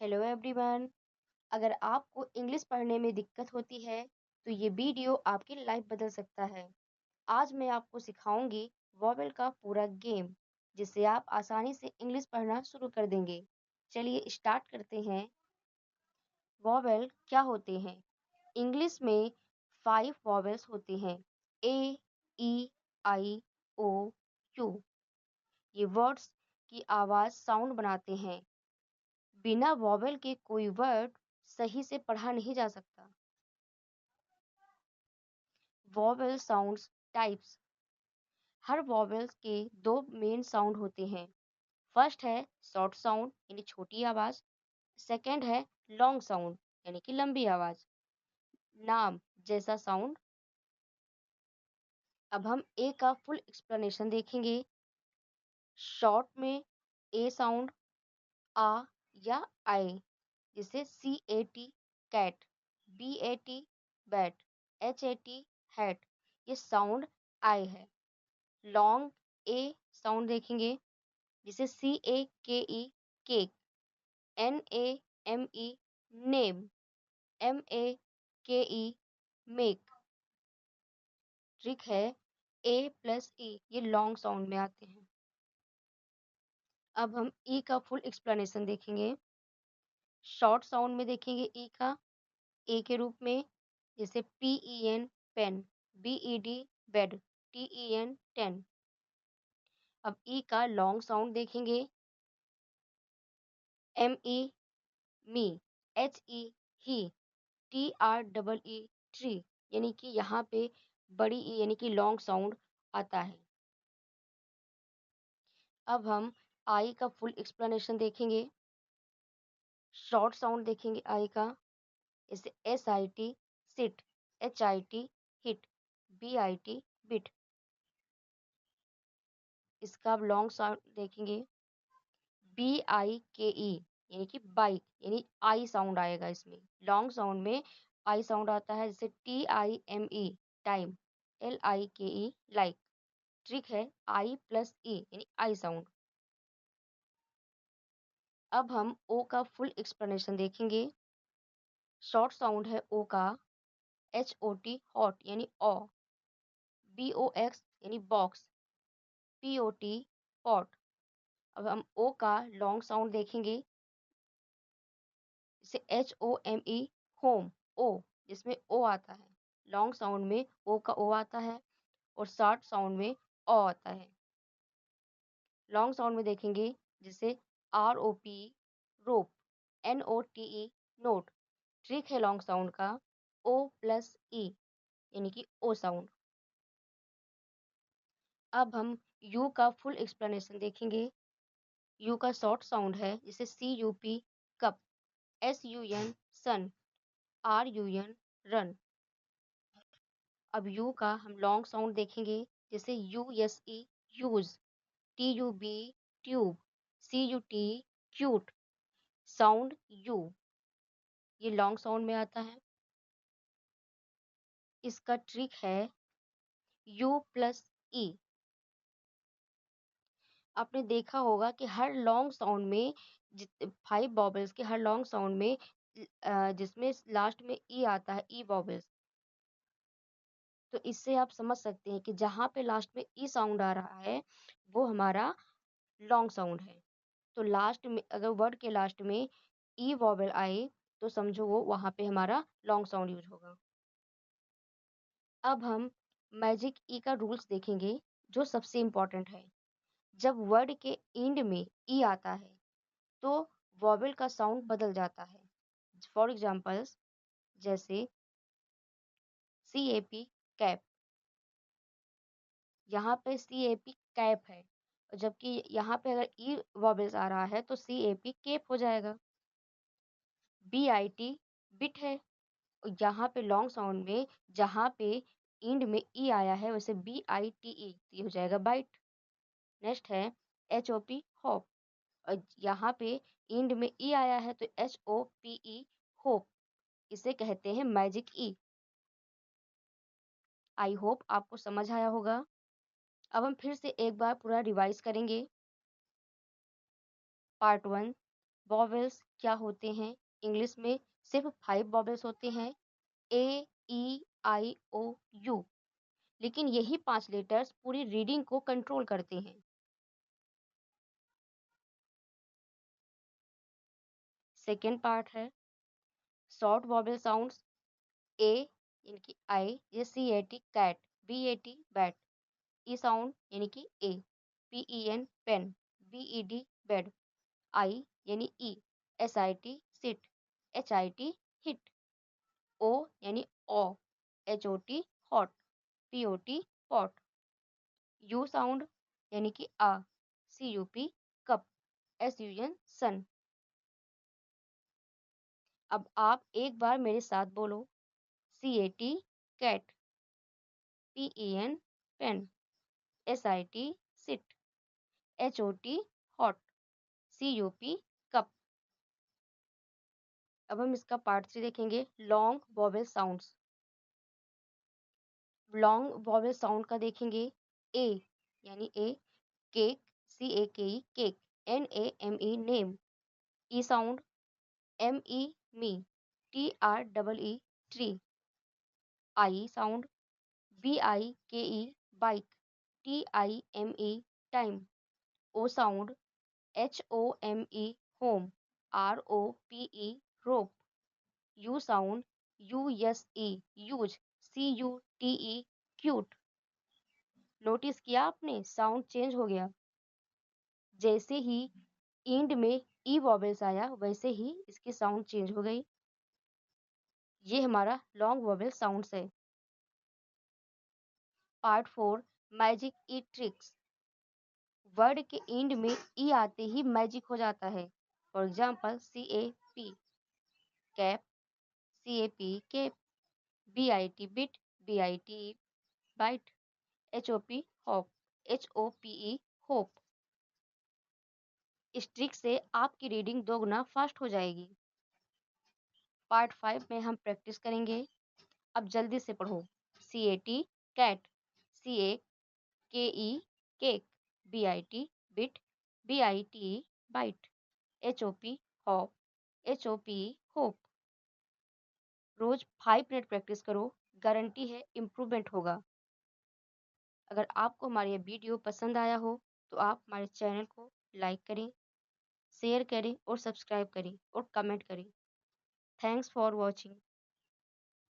Hello everyone. अगर आपको English पढ़ने में दिक्कत होती है तो ये वीडियो आपकी लाइफ बदल सकता है। आज मैं आपको सिखाऊंगी वॉवेल का पूरा गेम, जिससे आप आसानी से इंग्लिश पढ़ना शुरू कर देंगे। चलिए स्टार्ट करते हैं। वॉवेल क्या होते हैं? इंग्लिश में 5 वॉवेल्स होते हैं। ए, ई, आई, ओ, यू। ये वर्ड्स की आवाज साउंड बनाते हैं। बिना वॉवेल के कोई वर्ड सही से पढ़ा नहीं जा सकता। Vowel sounds types. हर वॉवेल के दो मेन साउंड होते हैं। फर्स्ट है शॉर्ट साउंड यानी छोटी आवाज। सेकंड है लॉन्ग साउंड यानी कि लंबी आवाज। नाम जैसा साउंड। अब हम ए का फुल एक्सप्लेनेशन देखेंगे। शॉर्ट में ए साउंड आ या आई, जिसे CAT cat, BAT bat, HAT hat, ये साउंड आई है। लॉन्ग ए साउंड देखेंगे, जिसे CAKE cake, NAME name, MAKE make. Trick है A+E, ये लॉन्ग साउंड में आते हैं। अब हम ई का फुल एक्सप्लेनेशन देखेंगे। शॉर्ट साउंड में देखेंगे ई का ए के रूप में, जैसे PEN pen, BED bed, TEN ten. अब ई का लॉन्ग साउंड देखेंगे। ME me, HE he, TREE tree, यानी कि यहाँ पे बड़ी ई यानी कि लॉन्ग साउंड आता है। अब हम आई का फुल एक्सप्लेनेशन देखेंगे। शॉर्ट साउंड देखेंगे आई का, जैसे SIT sit, HIT hit, BIT bit. इसका अब लॉन्ग साउंड देखेंगे। BIKE यानी कि बाइक, यानी आई साउंड आएगा इसमें। लॉन्ग साउंड में आई साउंड आता है, जैसे TIME time, LIKE like. Trick है I+E यानी आई साउंड। अब हम ओ का फुल एक्सप्लेनेशन देखेंगे। शॉर्ट साउंड है ओ का, HOT हॉट यानी ऑ, BOX यानी बॉक्स, POT पॉट। अब हम ओ का लॉन्ग साउंड देखेंगे, जैसे HOME होम, ओ, जिसमें ओ आता है। लॉन्ग साउंड में ओ का ओ आता है और शॉर्ट साउंड में ओ आता है। लॉन्ग साउंड में देखेंगे, जैसे ROP रोप, NOTE नोट। ट्रिक है लॉन्ग साउंड का O+E यानी कि ओ साउंड। अब हम यू का फुल एक्सप्लेनेशन देखेंगे। यू का शॉर्ट साउंड है, जिसे CUP कप, SUN सन, RUN रन। अब यू का हम लॉन्ग साउंड देखेंगे, जैसे USE use, TUB tube, CUT cute. Sound you, ये लॉन्ग साउंड में आता है। इसका ट्रिक है U+E। आपने देखा होगा कि हर लॉन्ग साउंड में, 5 वॉवेल्स के हर लॉन्ग साउंड में, जिसमें लास्ट में ई आता है, ई वॉवेल्स। तो इससे आप समझ सकते हैं कि जहाँ पे लास्ट में ई साउंड आ रहा है, वो हमारा लॉन्ग साउंड है। तो लास्ट में अगर वर्ड के लास्ट में ई वॉवेल आए, तो समझो वो वहाँ पे हमारा लॉन्ग साउंड यूज होगा। अब हम मैजिक ई का रूल्स देखेंगे, जो सबसे इम्पोर्टेंट है। जब वर्ड के एंड में ई आता है, तो वॉवेल का साउंड बदल जाता है। फॉर एग्जाम्पल्स, जैसे CAP कैप, यहाँ पे CAP कैप है, और जबकि यहाँ पे अगर ई वॉवेल्स आ रहा है तो CAP केप हो जाएगा। BIT बिट है, और यहाँ पे लॉन्ग साउंड में जहाँ पे एंड में ई आया है, वैसे BITE ये हो जाएगा बाइट। नेक्स्ट है HOP हॉप, और यहाँ पे एंड में ई आया है तो HOPE होप, इसे कहते हैं मैजिक ई। आई होप आपको समझ आया होगा। अब हम फिर से एक बार पूरा रिवाइज करेंगे। पार्ट 1, वॉवेल्स क्या होते हैं? इंग्लिश में सिर्फ 5 वॉवेल्स होते हैं, ए, ई, आई, ओ, यू। लेकिन यही 5 लेटर्स पूरी रीडिंग को कंट्रोल करते हैं। सेकंड पार्ट है शॉर्ट वॉवेल साउंड्स। ए यानी कि आई, ये C A T cat, B A T bat, E sound यानी कि ए, P E N pen, B E D bed, I यानी ई, S I T sit, H I T hit, O यानी ओ, H O T hot, P O T pot, U sound यानी कि आ, C U P cup, S U N सन। अब आप एक बार मेरे साथ बोलो, C A T cat, P E N pen, S I T sit, H O T hot, C U P cup. अब हम इसका पार्ट 3 देखेंगे, long vowel sounds. Long vowel sound का देखेंगे, ए यानी ए, cake, C A K E cake, N A M E name, E sound, M E me, T R double E tree, I sound, B आई के E bike, T I M E time, O sound, H O M E home, R O P E rope, U sound, U S E use, C U T E cute. Notice किया आपने, sound change हो गया। जैसे ही and में ई vowels आया वैसे ही इसकी sound change हो गई। ये हमारा लॉन्ग वॉवेल साउंड्स है। Part 4, magic E tricks. Word के एंड में ई आते ही मैजिक हो जाता है। For example, C A P cap, C A P cap, B I T bit, B I T bite, H O P hop, H O P E hope. इस trick से आपकी reading दोगुना fast हो जाएगी। Part 5 में हम practice करेंगे। अब जल्दी से पढ़ो, सी A T cat, C A K E cake, B I T bit, B I T bite, H O P hop, H O P hope. रोज 5 मिनट प्रैक्टिस करो, गारंटी है इम्प्रूवमेंट होगा। अगर आपको हमारा ये वीडियो पसंद आया हो तो आप हमारे चैनल को लाइक करें, शेयर करें और सब्सक्राइब करें और कमेंट करें। Thanks for watching.